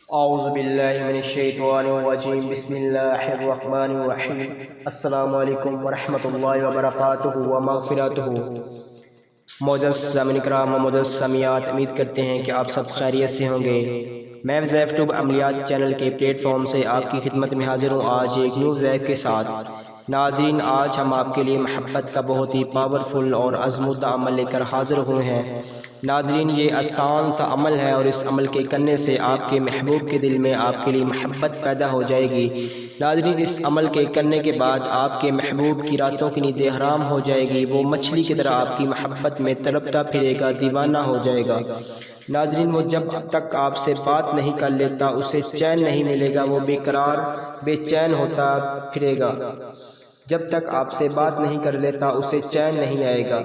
اعوذ باللہ من الشیطان الرجیم بسم اللہ الرحمن الرحیم السلام علیکم ورحمۃ اللہ وبرکاتہ ومغفراتہ۔ معزز سامعین کرام و معزز سامعات، امید کرتے ہیں کہ آپ سب خیریت سے ہوں گے۔ میں وظائف ٹیوب عملیات چینل کے پلیٹ فارم سے آپ کی خدمت میں حاضر ہوں آج ایک نیو وظائف کے ساتھ۔ ناظرین، آج ہم آپ کے لیے محبت کا بہت ہی پاورفل اور آزمودہ عمل لے کر حاضر ہوئے ہیں۔ ناظرین، یہ آسان سا عمل ہے اور اس عمل کے کرنے سے آپ کے محبوب کے دل میں آپ کے لیے محبت پیدا ہو جائے گی۔ ناظرین، اس عمل کے کرنے کے بعد آپ کے محبوب کی راتوں کی نیندیں حرام ہو جائے گی، وہ مچھلی کی طرح آپ کی محبت میں تڑپتا پھرے گا، دیوانہ ہو جائے گا۔ ناظرین، وہ جب تک آپ سے بات نہیں کر لیتا اسے چین نہیں ملے گا، وہ بے قرار بے چین ہوتا پھرے گا۔ جب تک آپ سے بات نہیں کر لیتا اسے چین نہیں آئے گا۔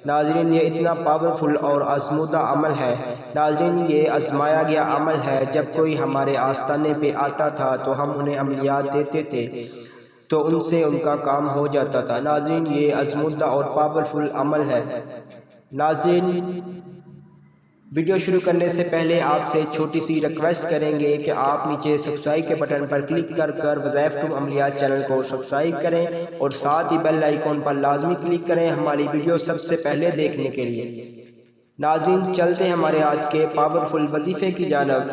ناظرین، یہ اتنا پاورفل اور آزمودہ عمل ہے۔ ناظرین، یہ آزمایا گیا عمل ہے۔ جب کوئی ہمارے آستانے پہ آتا تھا تو ہم انہیں عملیات دیتے تھے تو ان سے ان کا کام ہو جاتا تھا۔ ناظرین، یہ آزمودہ اور پاورفل عمل ہے۔ ناظرین، ویڈیو شروع کرنے سے پہلے آپ سے چھوٹی سی ریکویسٹ کریں گے کہ آپ نیچے سبسکرائب کے بٹن پر کلک کر وظائف ٹیوب عملیات چینل کو سبسکرائب کریں اور ساتھ ہی بیل آئیکن پر لازمی کلک کریں ہماری ویڈیو سب سے پہلے دیکھنے کے لیے۔ ناظرین، چلتے ہیں ہمارے آج کے پاورفل وظیفے کی جانب۔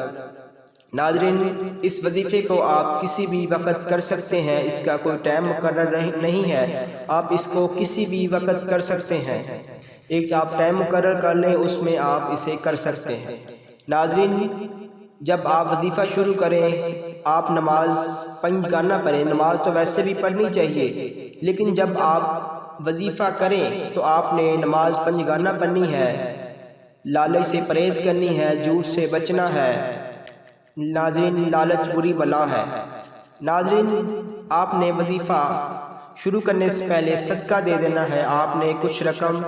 ناظرین، اس وظیفے کو آپ کسی بھی وقت کر سکتے ہیں، اس کا کوئی ٹائم مقرر نہیں ہے، آپ اس کو کسی بھی وقت کر سکتے ہیں۔ ایک آپ ٹائم مقرر کر لیں، اس میں آپ اسے کر سکتے ہیں۔ ناظرین، جب آپ وظیفہ شروع کریں آپ نماز پنجگانہ پڑھیں۔ نماز تو ویسے بھی پڑھنی چاہیے، لیکن جب آپ وظیفہ کریں تو آپ نے نماز پنجگانہ پڑھنی ہے، لالچ سے پرہیز کرنی ہے، جھوٹ سے بچنا ہے۔ ناظرین، لالچ بری بلا ہے۔ ناظرین، آپ نے وظیفہ شروع کرنے سے پہلے صدقہ دے دینا ہے۔ آپ نے کچھ رقم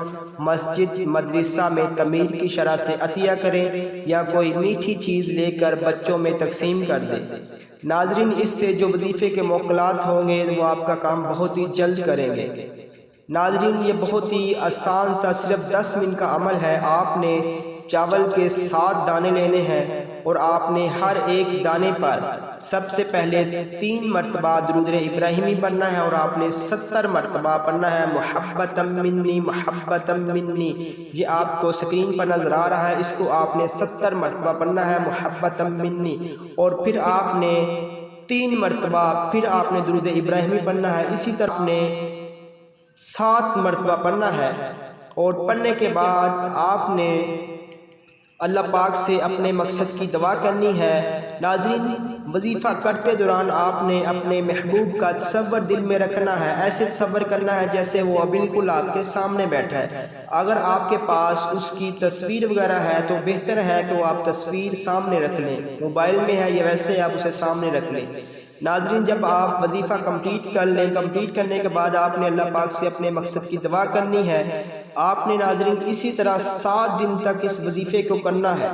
مسجد مدرسہ میں تعمیر کی شرح سے عطیہ کریں یا کوئی میٹھی چیز لے کر بچوں میں تقسیم کر دیں۔ ناظرین، اس سے جو وظیفے کے موکلات ہوں گے وہ آپ کا کام بہت ہی جلد کریں گے۔ ناظرین، یہ بہت ہی آسان سا صرف 10 منٹ کا عمل ہے۔ آپ نے چاول کے 7 دانے لینے ہیں اور آپ نے ہر ایک دانے پر سب سے پہلے 3 مرتبہ درود ابراہیمی پڑھنا ہے اور آپ نے 70 مرتبہ پڑھنا ہے محبتم منی محبتم منی۔ یہ آپ کو سکرین پر نظر آ رہا ہے، اس کو آپ نے 70 مرتبہ پڑھنا ہے محبتم منی، اور پھر آپ نے 3 مرتبہ پھر آپ نے درود ابراہیمی پڑھنا ہے، اسی طرح آپ نے 7 مرتبہ پڑھنا ہے۔ اور پڑھنے کے بعد آپ نے اللہ پاک سے اپنے مقصد کی دعا کرنی ہے۔ ناظرین، وظیفہ کرتے دوران آپ نے اپنے محبوب کا تصور دل میں رکھنا ہے، ایسے تصور کرنا ہے جیسے وہ بالکل آپ کے سامنے بیٹھا ہے۔ اگر آپ کے پاس اس کی تصویر وغیرہ ہے تو بہتر ہے کہ آپ تصویر سامنے رکھ لیں، موبائل میں ہے یا ویسے آپ اسے سامنے رکھ لیں۔ ناظرین، جب آپ وظیفہ کمپلیٹ کر لیں، کمپلیٹ کرنے کے بعد آپ نے اللہ پاک سے اپنے مقصد کی دعا کرنی ہے۔ آپ نے ناظرین اسی طرح 7 دن تک اس وظیفے کو کرنا ہے۔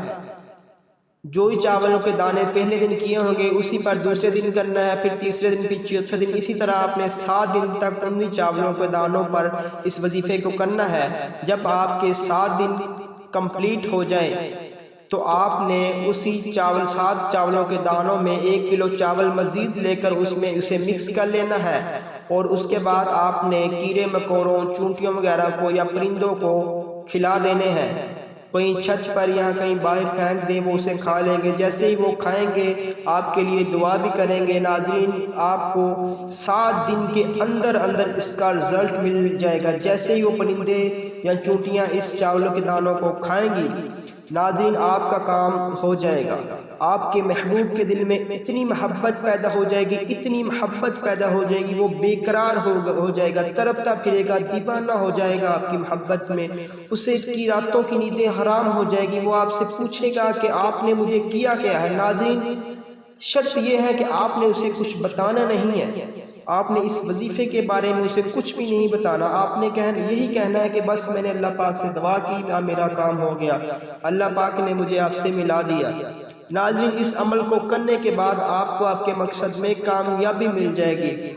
جو ہی چاولوں کے دانے پہلے دن کیے ہوں گے اسی پر دوسرے دن کرنا ہے، پھر تیسرے دن، پھر چوتھے دن، اسی طرح آپ نے 7 دن تک انہی چاولوں کے دانوں پر اس وظیفے کو کرنا ہے۔ جب آپ کے 7 دن کمپلیٹ ہو جائیں تو آپ نے اسی 7 چاولوں کے دانوں میں 1 کلو چاول مزید لے کر اس میں اسے مکس کر لینا ہے، اور اس کے بعد آپ نے کیڑے مکوڑوں، چونٹیوں وغیرہ کو یا پرندوں کو کھلا دینے ہیں۔ کہیں چھت پر یا کہیں باہر پھینک دیں، وہ اسے کھا لیں گے۔ جیسے ہی وہ کھائیں گے آپ کے لیے دعا بھی کریں گے۔ ناظرین، آپ کو 7 دن کے اندر اس کا رزلٹ مل جائے گا۔ جیسے ہی وہ پرندے یا چونٹیاں اس چاولوں کے دانوں کو کھائیں گی، ناظرین آپ کا کام ہو جائے گا۔ آپ کے محبوب کے دل میں اتنی محبت پیدا ہو جائے گی، اتنی محبت پیدا ہو جائے گی، وہ بے قرار ہو جائے گا، تڑپتا پھرے گا، دیوانہ ہو جائے گا آپ کی محبت میں۔ اسے اس کی راتوں کی نیندیں حرام ہو جائے گی۔ وہ آپ سے پوچھے گا کہ آپ نے مجھے کیا ہے۔ ناظرین، شرط یہ ہے کہ آپ نے اسے کچھ بتانا نہیں ہے، آپ نے اس وظیفے کے بارے میں اسے کچھ بھی نہیں بتانا۔ آپ نے یہی کہنا ہے کہ بس میں نے اللہ پاک سے دعا کی، میرا کام ہو گیا، اللہ پاک نے مجھے آپ سے ملا دیا۔ ناظرین، اس عمل کو کرنے کے بعد آپ کو آپ کے مقصد میں کامیابی مل جائے گی۔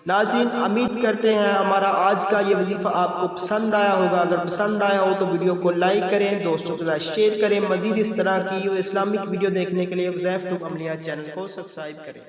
ناظرین امید کرتے ہیں ہمارا آج کا یہ وظیفہ آپ کو پسند آیا ہوگا. اگر پسند آیا ہو تو ویڈیو کو لائک کریں، دوستوں کے ساتھ شیئر کریں. مزید اس طرح کی اسلامک ویڈیو دیکھنے کے لیے وظائف ٹوب عملیات چینل کو سبسکرائب کریں.